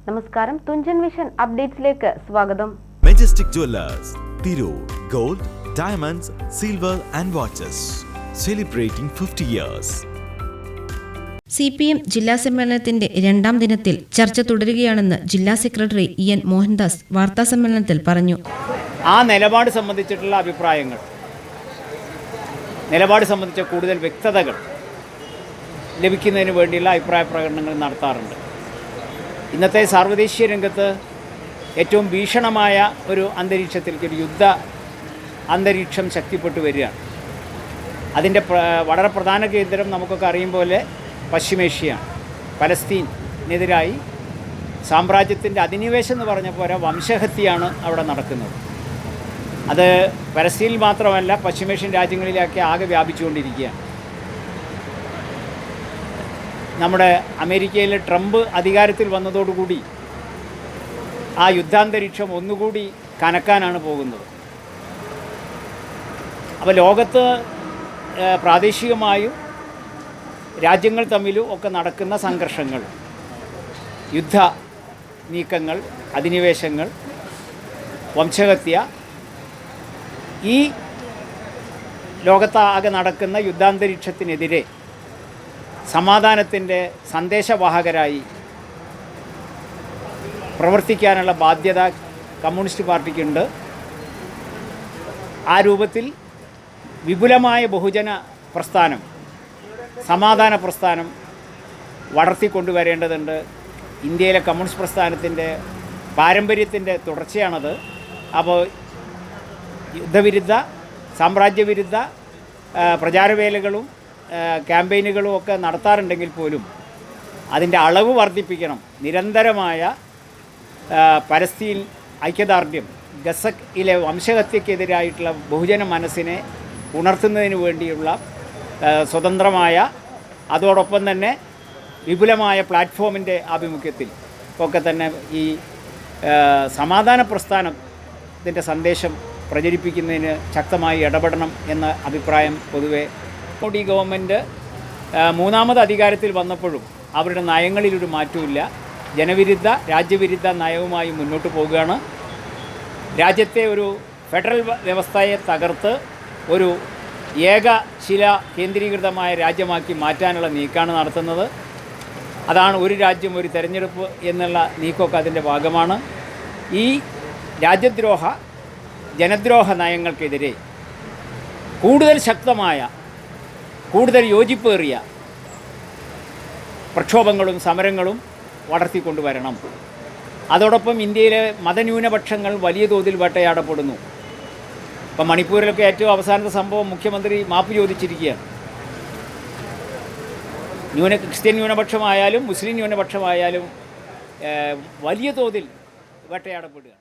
നമസ്കാരം, തുഞ്ചൻ വിഷൻ അപ്ഡേറ്റ്സിലേക്ക് സ്വാഗതം. Majestic Jewellers, Tirur. Gold, diamonds, silver and watches. Celebrating 50 years. CPM ജില്ലാ സമ്മേളനത്തിന്റെ രണ്ടാം ദിനത്തിൽ ചർച്ച തുടരുകയാണെന്ന് ജില്ലാ സെക്രട്ടറി EN മോഹൻദാസ് വാർത്താസമ്മേളനത്തിൽ പറഞ്ഞു. ആ നിലപാട് സംബന്ധിച്ചിട്ടുള്ള അഭിപ്രായങ്ങൾ, നിലപാട് സംബന്ധിച്ച കൂടുതൽ വ്യക്തതകൾ ലഭിക്കുന്നതിന് വേണ്ടിയുള്ള അഭിപ്രായ പ്രകടനങ്ങൾ നടത്താറുണ്ട്. ഇന്നത്തെ സാർവദേശീയ രംഗത്ത് ഏറ്റവും ഭീഷണമായ ഒരു അന്തരീക്ഷത്തിലേക്ക്, ഒരു യുദ്ധ അന്തരീക്ഷം ശക്തിപ്പെട്ടു വരികയാണ്. അതിൻ്റെ വളരെ പ്രധാന കേന്ദ്രം നമുക്കൊക്കെ അറിയും പോലെ പശ്ചിമേഷ്യയാണ്. പലസ്തീനെതിരായി സാമ്രാജ്യത്തിൻ്റെ അധിനിവേശം എന്ന് പറഞ്ഞ പോലെ വംശഹത്യയാണ് അവിടെ നടക്കുന്നത്. അത് പലസ്തീനിൽ മാത്രമല്ല, പശ്ചിമേഷ്യൻ രാജ്യങ്ങളിലേക്ക് ആകെ വ്യാപിച്ചുകൊണ്ടിരിക്കുകയാണ്. നമ്മുടെ അമേരിക്കയിലെ ട്രംപ് അധികാരത്തിൽ വന്നതോടുകൂടി ആ യുദ്ധാന്തരീക്ഷം ഒന്നുകൂടി കനക്കാനാണ് പോകുന്നത്. അപ്പോൾ ലോകത്ത് പ്രാദേശികമായും രാജ്യങ്ങൾ തമ്മിലും ഒക്കെ നടക്കുന്ന സംഘർഷങ്ങൾ, യുദ്ധ നീക്കങ്ങൾ, അധിനിവേശങ്ങൾ, വംശഹത്യ, ഈ ലോകത്താകെ നടക്കുന്ന യുദ്ധാന്തരീക്ഷത്തിനെതിരെ സമാധാനത്തിൻ്റെ സന്ദേശവാഹകരായി പ്രവർത്തിക്കാനുള്ള ബാധ്യത കമ്മ്യൂണിസ്റ്റ് പാർട്ടിക്കുണ്ട്. ആ രൂപത്തിൽ വിപുലമായ ബഹുജന പ്രസ്ഥാനം, സമാധാന പ്രസ്ഥാനം വളർത്തിക്കൊണ്ടുവരേണ്ടതുണ്ട്. ഇന്ത്യയിലെ കമ്മ്യൂണിസ്റ്റ് പ്രസ്ഥാനത്തിൻ്റെ പാരമ്പര്യത്തിൻ്റെ തുടർച്ചയാണത്. അപ്പോൾ യുദ്ധവിരുദ്ധ, സാമ്രാജ്യവിരുദ്ധ പ്രചാരവേലകളും ക്യാമ്പയിനുകളും ഒക്കെ നടത്താറുണ്ടെങ്കിൽ പോലും അതിൻ്റെ അളവ് വർദ്ധിപ്പിക്കണം. നിരന്തരമായ പലസ്തീൻ ഐക്യദാർഢ്യം, ഗസയിലെ വംശഹത്യക്കെതിരായിട്ടുള്ള ബഹുജന മനസ്സിനെ ഉണർത്തുന്നതിന് വേണ്ടിയുള്ള സ്വതന്ത്രമായ, അതോടൊപ്പം തന്നെ വിപുലമായ പ്ലാറ്റ്ഫോമിൻ്റെ ആഭിമുഖ്യത്തിൽ ഒക്കെ തന്നെ ഈ സമാധാന പ്രസ്ഥാനത്തിൻ്റെ സന്ദേശം പ്രചരിപ്പിക്കുന്നതിന് ശക്തമായി ഇടപെടണം എന്ന അഭിപ്രായം പൊതുവെ. മോഡി ഗവൺമെൻറ് മൂന്നാമത് അധികാരത്തിൽ വന്നപ്പോഴും അവരുടെ നയങ്ങളിലൊരു മാറ്റമില്ല. ജനവിരുദ്ധ, രാജ്യവിരുദ്ധ നയവുമായി മുന്നോട്ട് പോവുകയാണ്. രാജ്യത്തെ ഒരു ഫെഡറൽ വ്യവസ്ഥയെ തകർത്ത് ഒരു ഏകശില കേന്ദ്രീകൃതമായ രാജ്യമാക്കി മാറ്റാനുള്ള നീക്കമാണ് നടത്തുന്നത്. അതാണ് ഒരു രാജ്യം ഒരു തെരഞ്ഞെടുപ്പ് എന്നുള്ള നീക്കമൊക്കെ അതിൻ്റെ ഭാഗമാണ്. ഈ രാജ്യദ്രോഹ, ജനദ്രോഹ നയങ്ങൾക്കെതിരെ കൂടുതൽ ശക്തമായ, കൂടുതൽ യോജിപ്പേറിയ പ്രക്ഷോഭങ്ങളും സമരങ്ങളും വളർത്തിക്കൊണ്ടുവരണം. അതോടൊപ്പം ഇന്ത്യയിലെ മതന്യൂനപക്ഷങ്ങൾ വലിയ തോതിൽ വേട്ടയാടപ്പെടുന്നു. ഇപ്പം മണിപ്പൂരിലൊക്കെ ഏറ്റവും അവസാനത്തെ സംഭവം, മുഖ്യമന്ത്രി മാപ്പ് ചോദിച്ചിരിക്കുകയാണ്. ക്രിസ്ത്യൻ ന്യൂനപക്ഷമായാലും മുസ്ലിം ന്യൂനപക്ഷമായാലും വലിയ തോതിൽ വേട്ടയാടപ്പെടുക.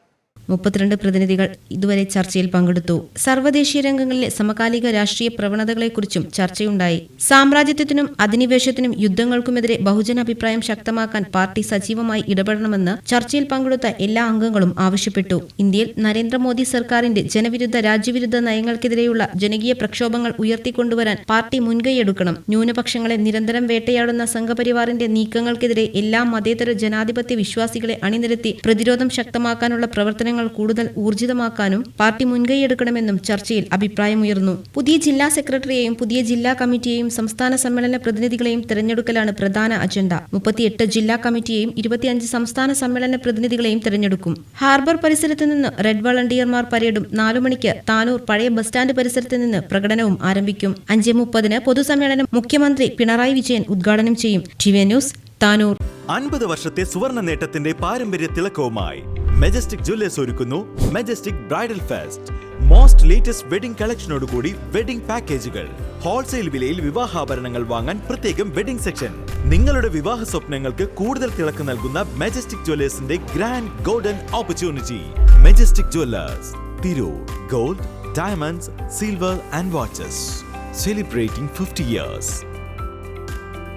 32 പ്രതിനിധികൾ ഇതുവരെ ചർച്ചയിൽ പങ്കെടുത്തു. സർവ്വദേശീയ രംഗങ്ങളിലെ സമകാലിക രാഷ്ട്രീയ പ്രവണതകളെക്കുറിച്ചും ചർച്ചയുണ്ടായി. സാമ്രാജ്യത്വത്തിനും അധിനിവേശത്തിനും യുദ്ധങ്ങൾക്കുമെതിരെ ബഹുജനാഭിപ്രായം ശക്തമാക്കാൻ പാർട്ടി സജീവമായി ഇടപെടണമെന്ന് ചർച്ചയിൽ പങ്കെടുത്ത എല്ലാ അംഗങ്ങളും ആവശ്യപ്പെട്ടു. ഇന്ത്യയിൽ നരേന്ദ്രമോദി സർക്കാരിന്റെ ജനവിരുദ്ധ, രാജ്യവിരുദ്ധ നയങ്ങൾക്കെതിരെയുള്ള ജനകീയ പ്രക്ഷോഭങ്ങൾ ഉയർത്തിക്കൊണ്ടുവരാൻ പാർട്ടി മുൻകൈയെടുക്കണം. ന്യൂനപക്ഷങ്ങളെ നിരന്തരം വേട്ടയാടുന്ന സംഘപരിവാറിന്റെ നീക്കങ്ങൾക്കെതിരെ എല്ലാ മതേതര ജനാധിപത്യ വിശ്വാസികളെ അണിനിരത്തി പ്രതിരോധം ശക്തമാക്കാനുള്ള പ്രവർത്തനങ്ങൾ കൂടുതൽ ഊർജിതമാക്കാനും പാർട്ടി മുൻകൈയെടുക്കണമെന്നും ചർച്ചയിൽ അഭിപ്രായമുയർന്നു. പുതിയ ജില്ലാ സെക്രട്ടറിയെയും പുതിയ ജില്ലാ കമ്മിറ്റിയെയും സംസ്ഥാന സമ്മേളന പ്രതിനിധികളെയും തെരഞ്ഞെടുക്കലാണ് പ്രധാന അജണ്ട. 38 ജില്ലാ കമ്മിറ്റിയെയും 25 സംസ്ഥാന സമ്മേളന പ്രതിനിധികളെയും തെരഞ്ഞെടുക്കും. ഹാർബർ പരിസരത്ത് നിന്ന് റെഡ് വളണ്ടിയർമാർ പരേഡും 4 മണിക്ക് താനൂർ പഴയ ബസ് സ്റ്റാൻഡ് പരിസരത്ത് നിന്ന് പ്രകടനവും ആരംഭിക്കും. 5:30 പൊതുസമ്മേളനം മുഖ്യമന്ത്രി പിണറായി വിജയൻ ഉദ്ഘാടനം ചെയ്യും. TV news, Tanur. 50 വർഷത്തെ സുവർണ നേട്ടത്തിന്റെ പാരമ്പര്യ തിളക്കവുമായി മെജസ്റ്റിക് ജുവല്ലേഴ്സ് ഒരുക്കുന്നു Majestic bridal fest. Most latest wedding കളക്ഷനോടുകൂടി വെഡിംഗ് പാക്കേജുകൾ. ഹോൾസെയിൽ വിലയിൽ വിവാഹാഭരണങ്ങൾ വാങ്ങാൻ പ്രത്യേകം വെഡിംഗ് സെക്ഷൻ. നിങ്ങളുടെ വിവാഹ സ്വപ്നങ്ങൾക്ക് കൂടുതൽ തിളക്കം നൽകുന്ന മെജസ്റ്റിക് ജുവല്ലേഴ്സിന്റെ grand golden opportunity. Majestic Jewellers, Tirur. Gold, diamonds, silver and watches. Celebrating 50 years.